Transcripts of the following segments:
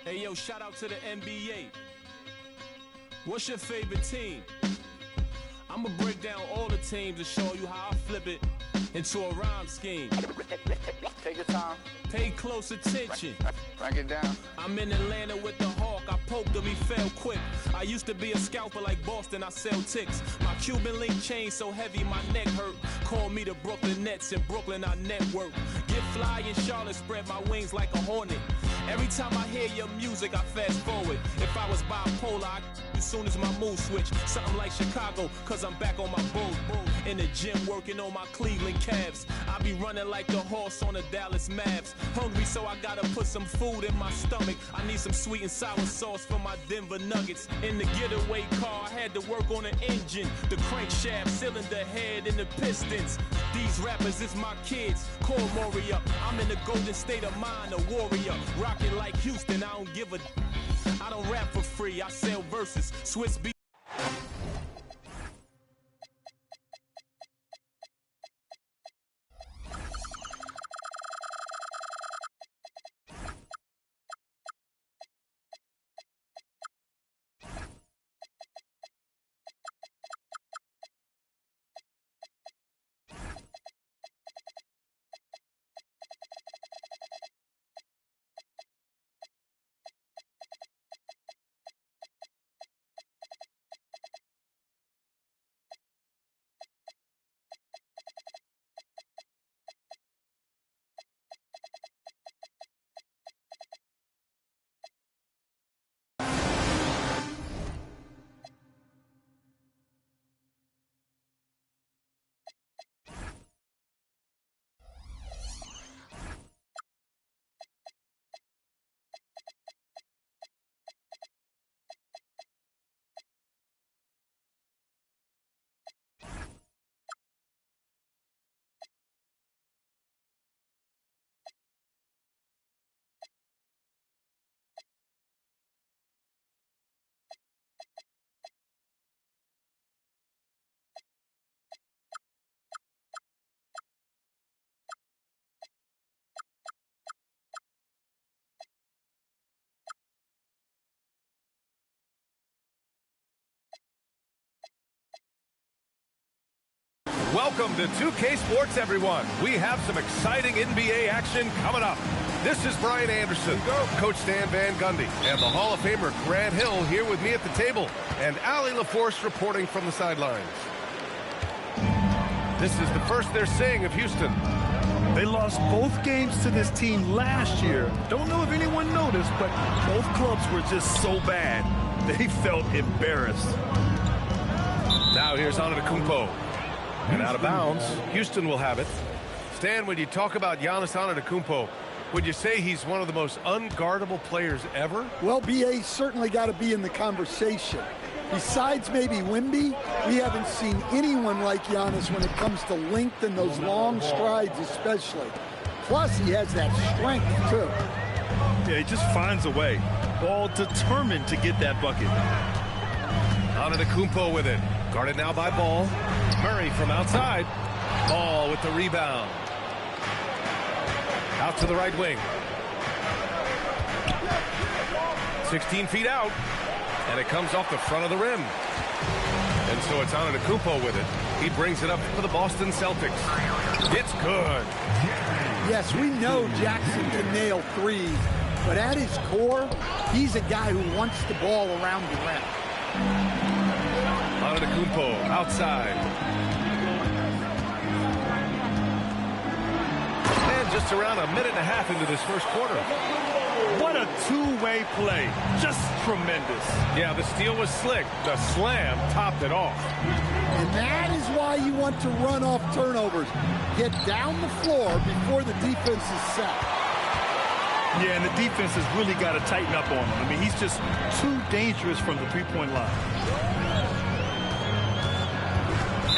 Hey, yo, shout out to the NBA. What's your favorite team? I'm gonna break down all the teams and show you how I flip it into a rhyme scheme. Take your time. Pay close attention. Break it down. I'm in Atlanta with the Hawk. I poked him, he fell quick. I used to be a scalper like Boston, I sell ticks. My Cuban link chain so heavy my neck hurt. Call me the Brooklyn Nets. In Brooklyn I network. Get fly in Charlotte, spread my wings like a hornet. Every time I hear your music, I fast forward. If I was bipolar, I'd as soon as my mood switch. Something like Chicago, cause I'm back on my bull. In the gym working on my Cleveland Cavs. I be running like a horse on the Dallas Mavs. Hungry, so I gotta put some food in my stomach. I need some sweet and sour sauce for my Denver Nuggets. In the getaway car, I had to work on the engine, the crankshaft, cylinder head, and the pistons. These rappers is my kids, call Maury up. I'm in the golden state of mind, a warrior. Rockin' like Houston, I don't give a... I don't rap for free, I sell verses. Swiss beat. Welcome to 2K Sports, everyone. We have some exciting NBA action coming up. This is Brian Anderson, Coach Stan Van Gundy, and the Hall of Famer Grant Hill here with me at the table, and Allie LaForce reporting from the sidelines. This is the first they're seeing of Houston. They lost both games to this team last year. Don't know if anyone noticed, but both clubs were just so bad. They felt embarrassed. Now here's Antetokounmpo. And out of bounds, Houston will have it. Stan, when you talk about Giannis Antetokounmpo, would you say he's one of the most unguardable players ever? Well, B.A. certainly got to be in the conversation. Besides maybe Wemby, we haven't seen anyone like Giannis when it comes to length and those long strides especially. Plus, he has that strength, too. Yeah, he just finds a way. All determined to get that bucket. Antetokounmpo with it. Guarded now by Ball. Murray from outside. Ball with the rebound. Out to the right wing. 16 feet out. And it comes off the front of the rim. And so it's Antetokounmpo with it. He brings it up for the Boston Celtics. It's good. Yes, we know Jackson can nail threes, but at his core, he's a guy who wants the ball around the rim. Antetokounmpo outside. And just around a minute and a half into this first quarter. What a two-way play. Just tremendous. Yeah, the steal was slick. The slam topped it off. And that is why you want to run off turnovers. Get down the floor before the defense is set. Yeah, and the defense has really got to tighten up on him. I mean, he's just too dangerous from the three-point line.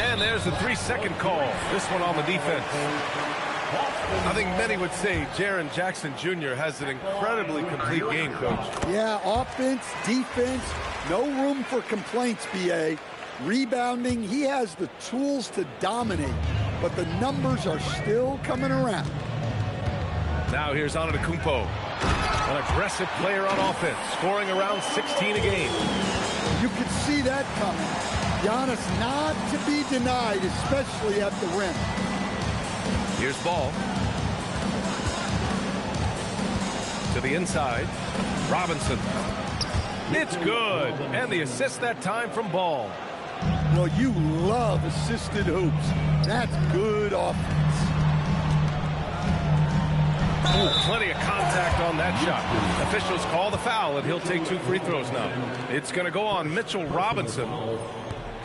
And there's a 3-second call. This one on the defense. I think many would say Jaren Jackson Jr. has an incredibly complete game, Coach. Yeah, offense, defense, no room for complaints, B.A. Rebounding, he has the tools to dominate, but the numbers are still coming around. Now here's Antetokounmpo. An aggressive player on offense, scoring around 16 a game. You could see that coming. Giannis not to be denied, especially at the rim. Here's ball. To the inside. Robinson. It's good. And the assist that time from Ball. Well, you love assisted hoops. That's good offense. Ooh, plenty of contact on that shot. Officials call the foul, and he'll take 2 free throws now. It's going to go on Mitchell Robinson.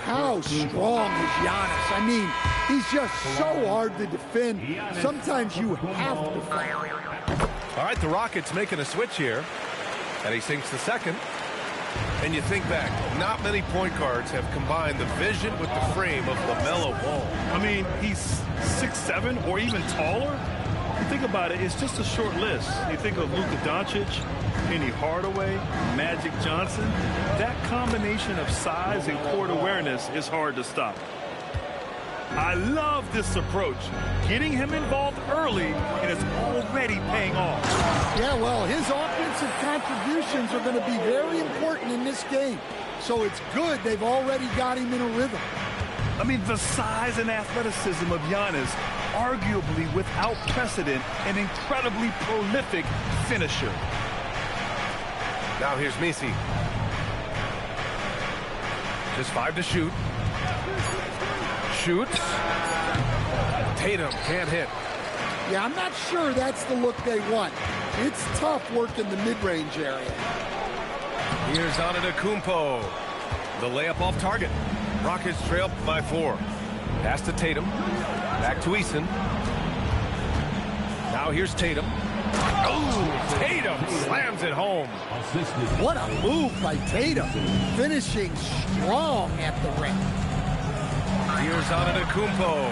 How strong is Giannis? I mean, he's just so hard to defend. Sometimes you have to foul. All right, the Rockets making a switch here. And he sinks the second. And you think back, not many point guards have combined the vision with the frame of LaMelo Ball. I mean, he's 6'7" or even taller. You think about it, it's just a short list. You think of Luka Doncic, Penny Hardaway, Magic Johnson. That combination of size and court awareness is hard to stop. I love this approach. Getting him involved early, and it's already paying off. Yeah, well, his offensive contributions are going to be very important in this game. So it's good they've already got him in a rhythm. I mean, the size and athleticism of Giannis, arguably without precedent, an incredibly prolific finisher. Now here's Messi. Just 5 to shoot. Shoots. Tatum can't hit. Yeah, I'm not sure that's the look they want. It's tough working the mid-range area. Here's Antetokounmpo. The layup off target. Rockets trail by 4. Pass to Tatum. Back to Eason. Now here's Tatum. Oh, Tatum slams it home. What a move by Tatum. Finishing strong at the rim. Here's Antetokounmpo.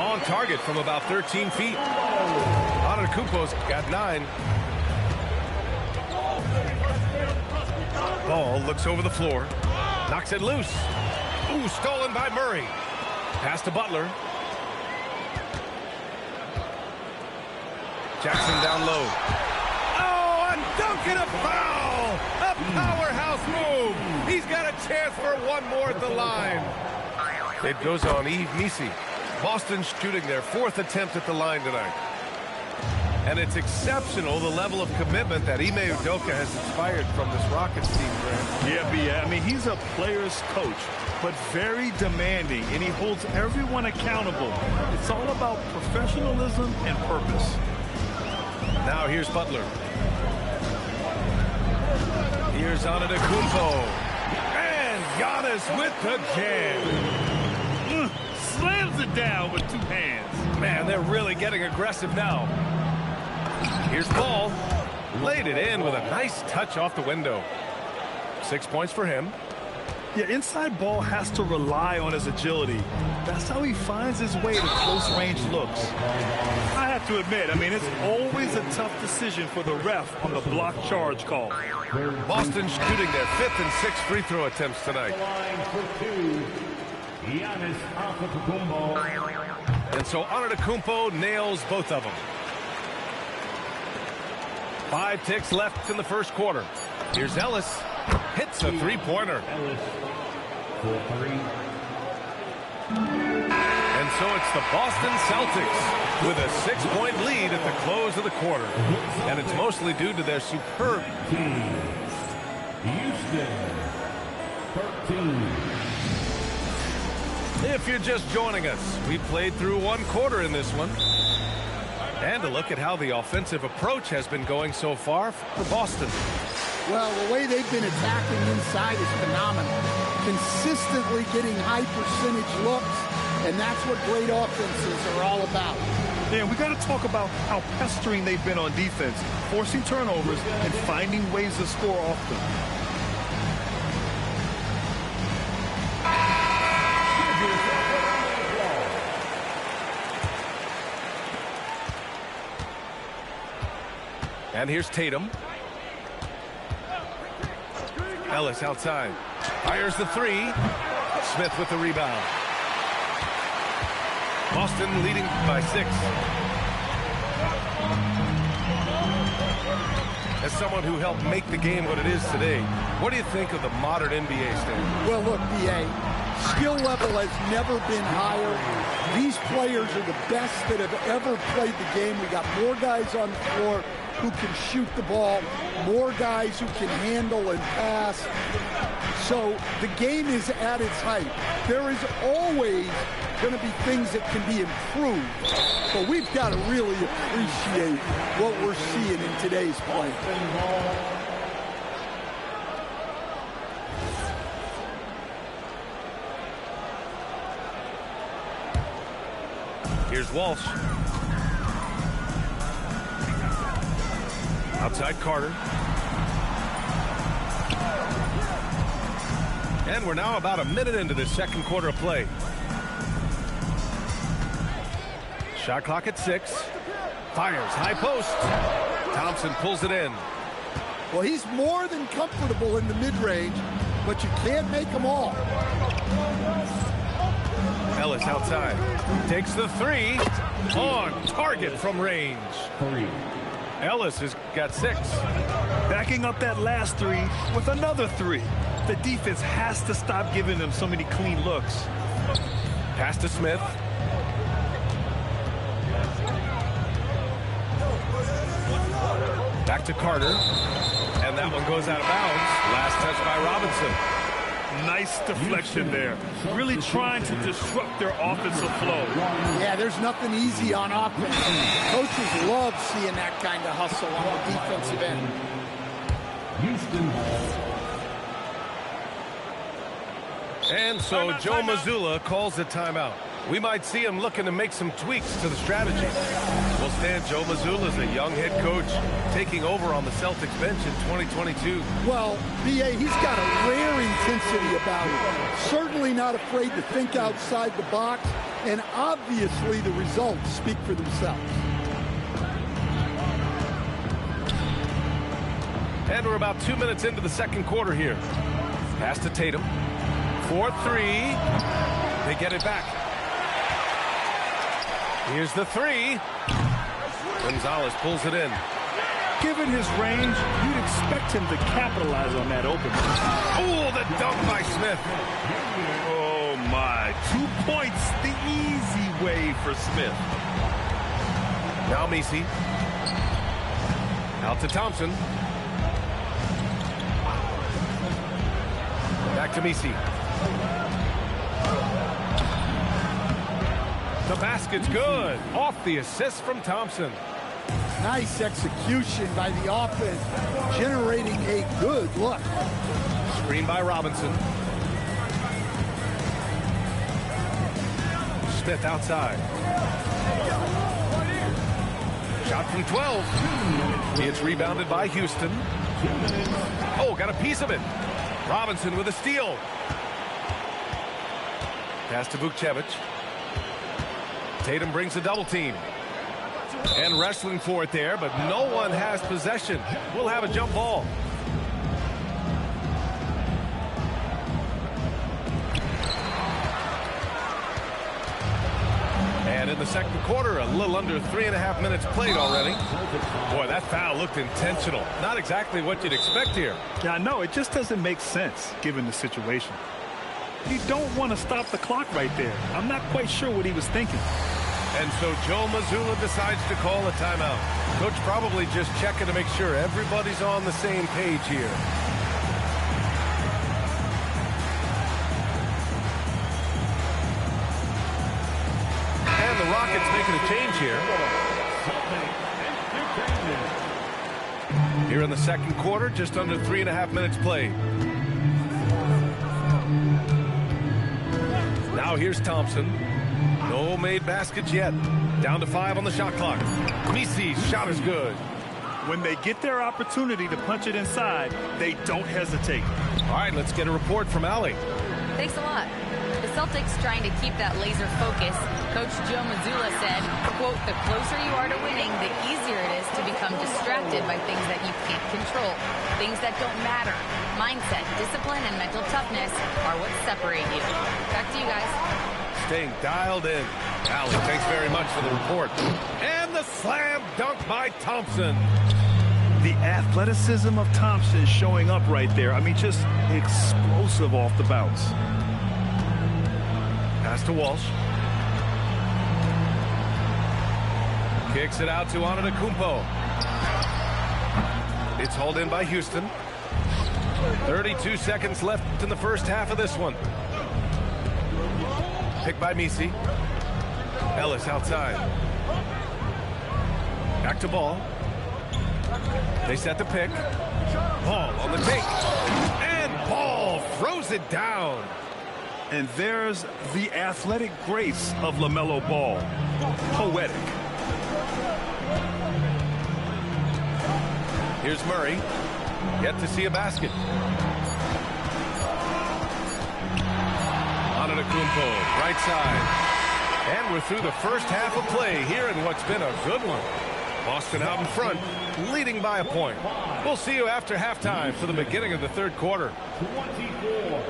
On target from about 13 feet. Antetokounmpo's got 9. Ball looks over the floor. Knocks it loose. Ooh, stolen by Murray. Pass to Butler. Jackson down low. Oh, a dunk and a foul! A powerhouse move! He's got a chance for one more at the line. It goes on Yves Messi. Boston shooting their 4th attempt at the line tonight. And it's exceptional the level of commitment that Ime Udoka has inspired from this Rockets team, Grant. Yeah, I mean, he's a player's coach, but very demanding, and he holds everyone accountable. It's all about professionalism and purpose. Now here's Butler. Here's Antetokounmpo. And Giannis with the jam. Slams it down with 2 hands. Man, they're really getting aggressive now. Here's Ball. Laid it in with a nice touch off the window. 6 points for him. Yeah, inside Ball has to rely on his agility. That's how he finds his way to close-range looks. I have to admit, I mean, it's always a tough decision for the ref on the block charge call. Boston shooting their 5th and 6th free throw attempts tonight. And so Antetokounmpo nails both of them. 5 ticks left in the first quarter. Here's Ellis. Hits a 3-pointer. And so it's the Boston Celtics with a 6-point lead at the close of the quarter. And it's mostly due to their superb Houston 13. If you're just joining us, we played through 1 quarter in this one. And a look at how the offensive approach has been going so far for Boston. Well, the way they've been attacking inside is phenomenal. Consistently getting high percentage looks, and that's what great offenses are all about. Yeah, we got to talk about how pestering they've been on defense, forcing turnovers and finding ways to score often. And here's Tatum. Ellis outside. Fires the 3. Smith with the rebound. Boston leading by 6. as someone who helped make the game what it is today, what do you think of the modern NBA standard? Well, look, B.A., skill level has never been higher. These players are the best that have ever played the game. We got more guys on the floor who can shoot the ball, more guys who can handle and pass. So the game is at its height. There is always going to be things that can be improved, but we've got to really appreciate what we're seeing in today's play. Here's Walsh. Outside Carter. And we're now about a minute into the second quarter of play. Shot clock at 6. Fires, high post. Thompson pulls it in. Well, he's more than comfortable in the mid-range, but you can't make them all. Ellis outside. Takes the 3. On target from range. 3. Ellis has got 6. Backing up that last 3 with another 3. The defense has to stop giving them so many clean looks. Pass to Smith. Back to Carter. And that one goes out of bounds. Last touch by Robinson. Nice deflection there. Really trying to disrupt their offensive flow. Yeah, there's nothing easy on offense. Coaches love seeing that kind of hustle on the defensive end. Houston. And so Joe Mazzulla calls a timeout. We might see him looking to make some tweaks to the strategy. Well, Stan, Joe Mazzulla is a young head coach taking over on the Celtics bench in 2022. Well, B.A., he's got a rare intensity about him. Certainly not afraid to think outside the box, and obviously the results speak for themselves. And we're about 2 minutes into the second quarter here. Pass to Tatum. 4-3. They get it back. Here's the 3. Gonzalez pulls it in. Given his range, you'd expect him to capitalize on that opening. Oh, the dunk by Smith. Oh, my. 2 points the easy way for Smith. Now Messi. Out to Thompson. Back to Messi. The basket's good. Off the assist from Thompson. Nice execution by the offense, generating a good look. Screen by Robinson. Smith outside. Shot from 12. It's rebounded by Houston. Oh, got a piece of it. Robinson with a steal. Pass to Vukcevic. Tatum brings a double team. And wrestling for it there, but no one has possession. We'll have a jump ball. And in the second quarter, a little under 3.5 minutes played already. Boy, that foul looked intentional. Not exactly what you'd expect here. Yeah, I know. It just doesn't make sense given the situation. You don't want to stop the clock right there. I'm not quite sure what he was thinking. And so Joe Mazzulla decides to call a timeout. Coach probably just checking to make sure everybody's on the same page here. And the Rockets making a change here. Here in the second quarter, just under 3.5 minutes played. Now here's Thompson. No made baskets yet. Down to 5 on the shot clock. Messi's shot is good. When they get their opportunity to punch it inside, they don't hesitate. All right, let's get a report from Allie. Thanks a lot. The Celtics trying to keep that laser focus. Coach Joe Mazzulla said, quote, the closer you are to winning, the easier it is to become distracted by things that you can't control, things that don't matter. Mindset, discipline, and mental toughness are what separate you. Back to you guys. Staying dialed in. Allie, thanks very much for the report. And the slam dunk by Thompson. The athleticism of Thompson showing up right there. I mean, just explosive off the bounce. Pass to Walsh. Kicks it out to Antetokounmpo. It's hauled in by Houston. 32 seconds left in the first half of this one. Picked by Misi. Ellis outside. Back to Ball. They set the pick. Ball on the take. And Ball throws it down. And there's the athletic grace of LaMelo Ball. Poetic. Here's Murray. Yet to see a basket. Antetokounmpo, right side. And we're through the first half of play here in what's been a good one. Boston out in front, leading by a point. We'll see you after halftime for the beginning of the third quarter. 24.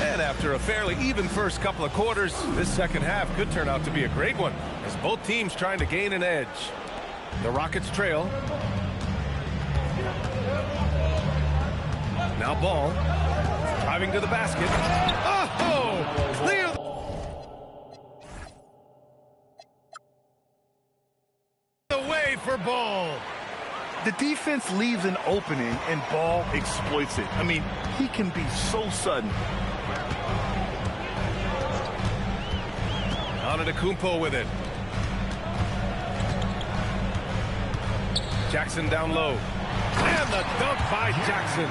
And after a fairly even first couple of quarters, this second half could turn out to be a great one, as both teams trying to gain an edge. The Rockets trail. Now Ball. Driving to the basket. Oh! Clear! The way for Ball. The defense leaves an opening and Ball exploits it. I mean, he can be so sudden. Antetokounmpo with it. Jackson down low. And the dunk by Jackson.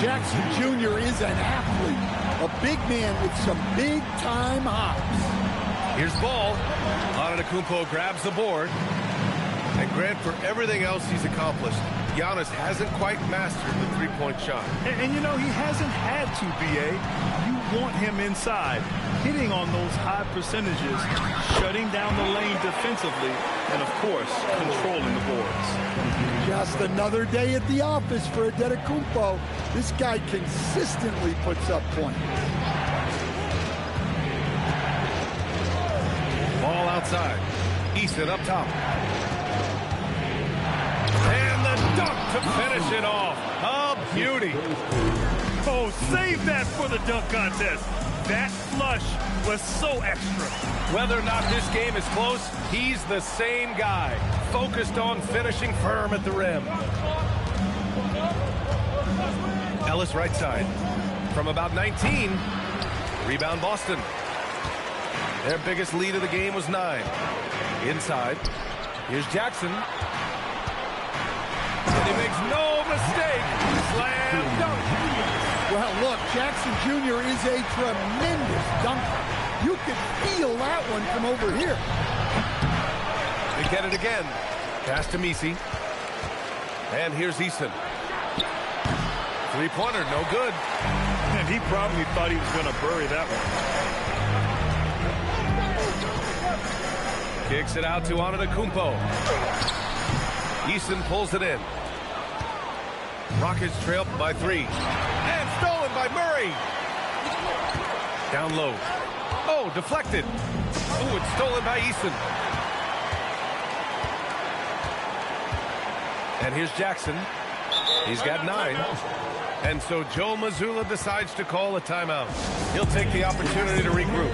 Jackson Jr. is an athlete, a big man with some big-time hops. Here's Ball. Antetokounmpo grabs the board. And Grant, for everything else he's accomplished, Giannis hasn't quite mastered the three-point shot. And you know, he hasn't had to, B.A. You want him inside, hitting on those high percentages, shutting down the lane defensively, and, of course, controlling the boards. Just another day at the office for Antetokounmpo. This guy consistently puts up points. Ball outside. Easton up top. And the dunk to finish it off. A beauty. Oh, save that for the dunk contest. That flush was so extra. Whether or not this game is close, he's the same guy, focused on finishing firm at the rim. Ellis right side. From about 19, rebound Boston. Their biggest lead of the game was 9. Inside, here's Jackson. And he makes no mistake. Slam dunk. Well, look, Jackson Jr. is a tremendous dunker. You can feel that one from over here. They get it again. Pass to Misi. And here's Easton. Three-pointer, no good. And he probably thought he was going to bury that one. Kicks it out to Antetokounmpo. Easton pulls it in. Rockets trail by 3. And stolen by Murray. Down low. Oh, deflected. Oh, it's stolen by Easton. And here's Jackson. He's got 9. And so Joe Mazzulla decides to call a timeout. He'll take the opportunity to regroup.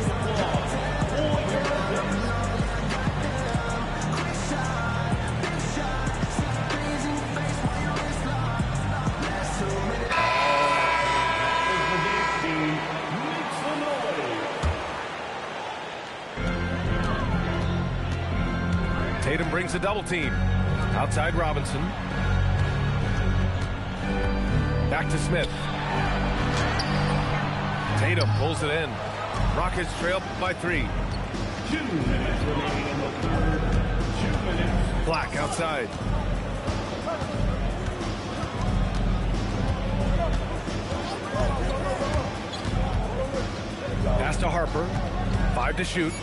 Tatum brings a double team. Outside Robinson. Back to Smith. Tatum pulls it in. Rockets trail by 3. 2 minutes remaining in the third. 2 minutes. Black outside. Pass to Harper. 5 to shoot.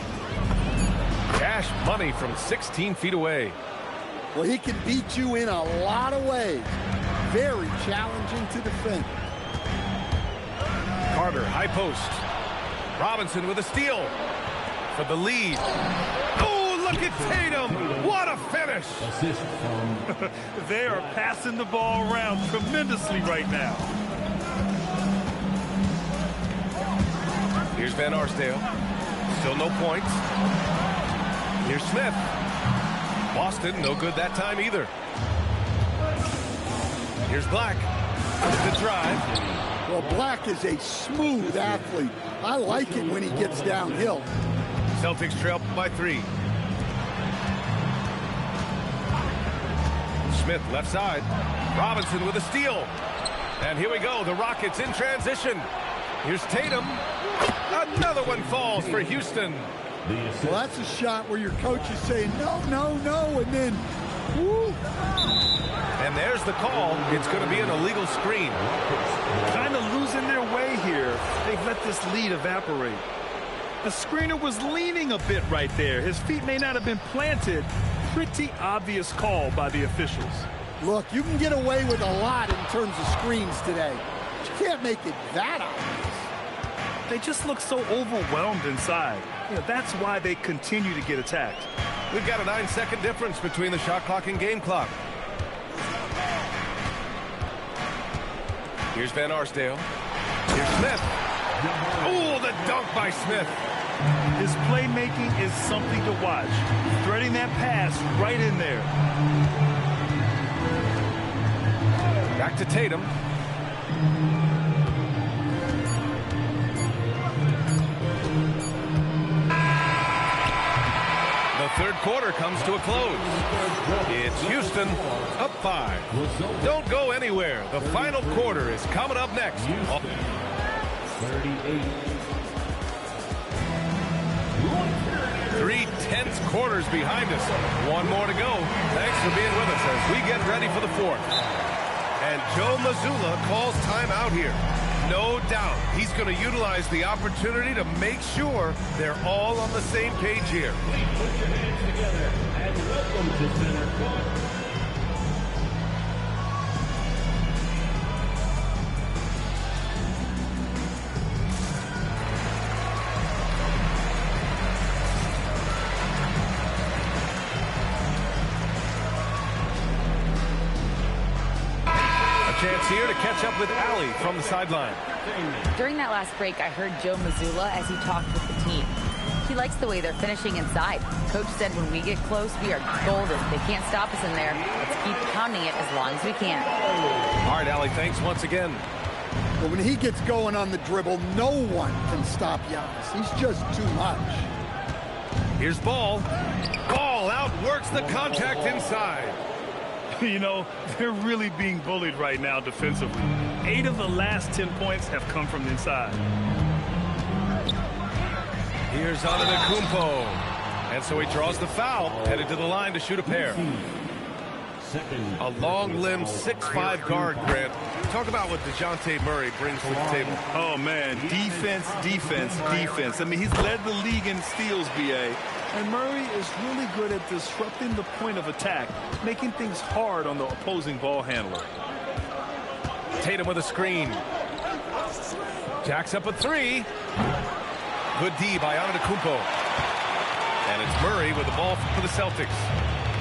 Cash money from 16 feet away. Well, he can beat you in a lot of ways. Very challenging to defend. Carter, high post. Robinson with a steal for the lead. Oh, look at Tatum. What a finish. Assist from They are passing the ball around tremendously right now. Here's Van Arsdale. Still no points. Here's Smith. Boston, no good that time either. Here's Black. The drive. Well, Black is a smooth athlete. I like it when he gets downhill. Celtics trail by 3. Smith left side. Robinson with a steal. And here we go. The Rockets in transition. Here's Tatum. Another one falls for Houston. Well, that's a shot where your coach is saying, no, no, no, and then, woo. And there's the call. It's going to be an illegal screen. Kind of losing their way here. They've let this lead evaporate. The screener was leaning a bit right there. His feet may not have been planted. Pretty obvious call by the officials. Look, you can get away with a lot in terms of screens today. But you can't make it that obvious. They just look so overwhelmed inside. You know, that's why they continue to get attacked. We've got a 9-second difference between the shot clock and game clock. Here's Van Arsdale. Here's Smith. Oh, the dunk by Smith. His playmaking is something to watch. Threading that pass right in there. Back to Tatum. The third quarter comes to a close. It's Houston up 5. Don't go anywhere. The final quarter is coming up next. 38. 3 tense quarters behind us. One more to go. Thanks for being with us as we get ready for the fourth. And Joe Mazzulla calls timeout here. No doubt he's going to utilize the opportunity to make sure they're all on the same page here. Please put your hands together and welcome to center court. Chance here to catch up with Allie from the sideline. During that last break, I heard Joe Mazzulla as he talked with the team. He likes the way they're finishing inside. Coach said when we get close, we are golden. They can't stop us in there. Let's keep pounding it as long as we can. All right, Allie, thanks once again. But when he gets going on the dribble, no one can stop Giannis. He's just too much. Here's Ball. Ball outworks the contact inside. You know, they're really being bullied right now defensively. 8 of the last 10 points have come from the inside. Here's Antetokounmpo. And so he draws the foul, headed to the line to shoot a pair. A long-limbed 6'5" guard, Grant. Talk about what DeJounte Murray brings to the table. Oh, man, defense, defense, defense. I mean, he's led the league in steals, B.A., and Murray is really good at disrupting the point of attack, making things hard on the opposing ball handler. Tatum with a screen. Jacks up a 3. Good D by Antetokounmpo. And it's Murray with the ball for the Celtics.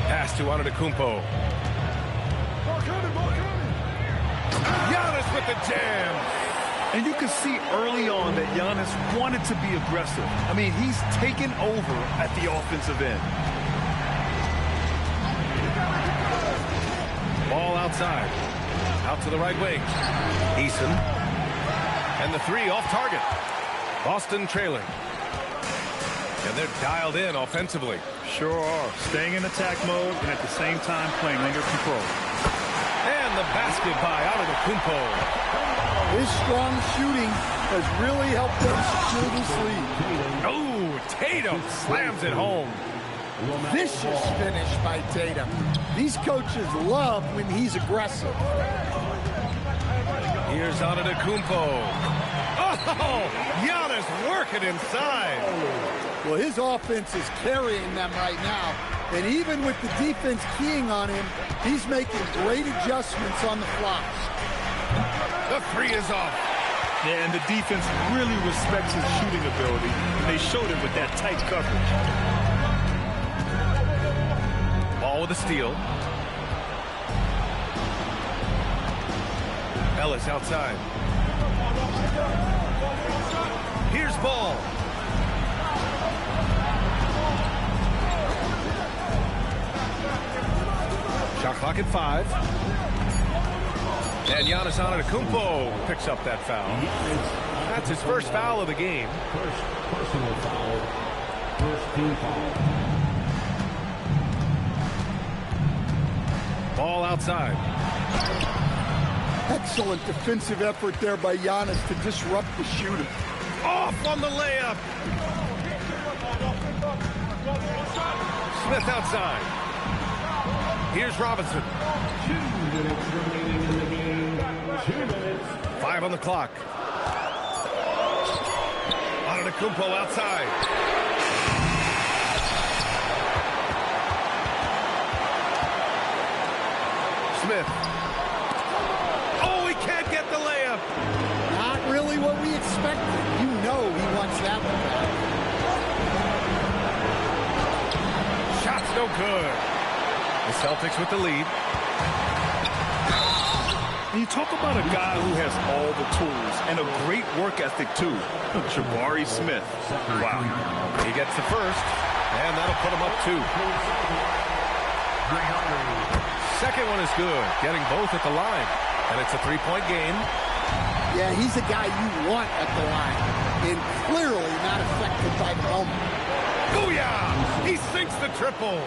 Pass to Antetokounmpo. Giannis with the jam. And you can see early on that Giannis wanted to be aggressive. I mean, he's taken over at the offensive end. Ball outside. Out to the right wing. Eason. And the 3 off target. Boston trailing. And they're dialed in offensively. Sure are. Staying in attack mode and at the same time playing under control. And the basket by Antetokounmpo. His strong shooting has really helped them secure this lead. Oh, Tatum slams it home. Vicious finish by Tatum. These coaches love when he's aggressive. Here's Antetokounmpo. Oh, Giannis working inside. Well, his offense is carrying them right now. And even with the defense keying on him, he's making great adjustments on the fly. The 3 is off. Yeah, and the defense really respects his shooting ability. They showed it with that tight coverage. with a steal. Ellis outside. Here's Ball. Shot clock at 5. And Giannis Antetokounmpo picks up that foul. That's his first foul of the game. First personal foul. First team foul. Ball outside. Excellent defensive effort there by Giannis to disrupt the shooter. Off on the layup. Smith outside. Here's Robinson. 2 minutes remaining in the game. 2 minutes. 5 on the clock. Antetokounmpo outside. Smith. Oh, he can't get the layup. Not really what we expected. You know he wants that one back. Shot's no good. The Celtics with the lead. And you talk about a guy who has all the tools and a great work ethic, too. Jabari Smith. Wow. He gets the first, and that'll put him up 2. Second one is good, getting both at the line. And it's a 3-point game. Yeah, he's a guy you want at the line. And clearly not affected by the moment. Booyah! He sinks the triple.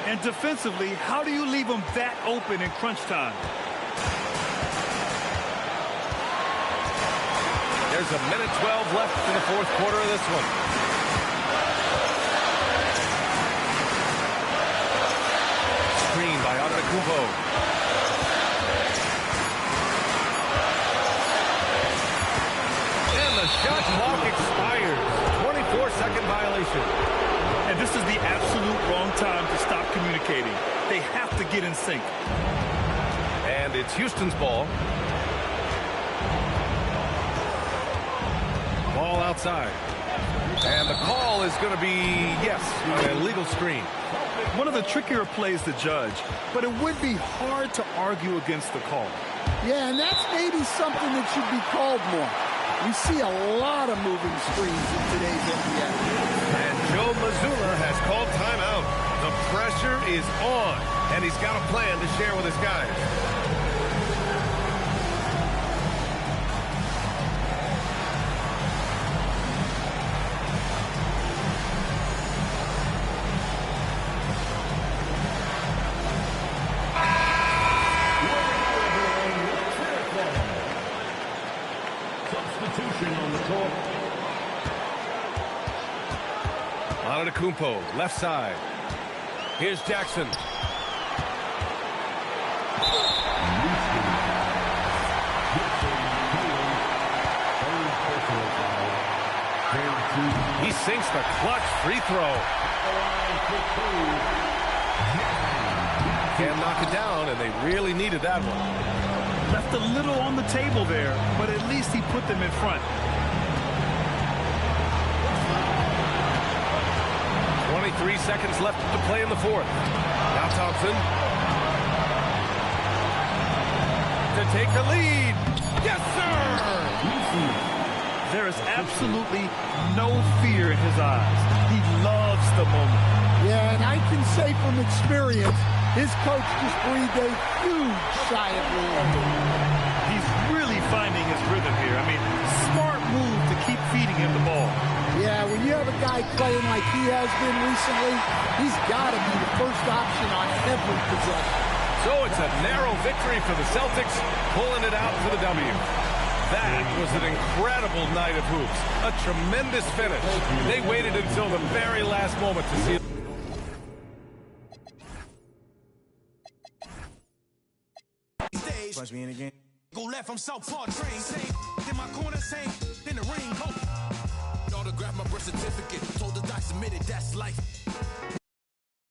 And defensively, how do you leave him that open in crunch time? There's a minute 12 left in the fourth quarter of this one. Screen by Antetokounmpo. And the shot clock expires. 24-second violation. And this is the absolute wrong time to stop communicating. They have to get in sync. And it's Houston's ball. Ball outside. And the call is going to be, yes, an illegal screen. One of the trickier plays to judge, but it would be hard to argue against the call. Yeah, and that's maybe something that should be called more. We see a lot of moving screens in today's NBA. And Joe Mazzulla has called timeout. The pressure is on, and he's got a plan to share with his guys. Substitution on the court. Antetokounmpo, left side. Here's Jackson. He sinks the clutch free throw. Can't knock it down, and they really needed that one. Left a little on the table there, but at least he put them in front. 23 seconds left to play in the fourth. Now Thompson. To take the lead. Yes, sir! There is absolutely no fear in his eyes. He loves the moment. Yeah, and I can say from experience, his coach just breathed a huge sigh of relief. He's really finding his rhythm here. I mean, smart move to keep feeding him the ball. Yeah, when you have a guy playing like he has been recently, he's got to be the first option on every possession. So it's a narrow victory for the Celtics, pulling it out for the W. That was an incredible night of hoops. A tremendous finish. They waited until the very last moment to see it. Punch me in again. Go left, I'm Southpaw train. Same in my corner, same in the ring. Autograph my birth certificate. Told the doc submitted, that's life.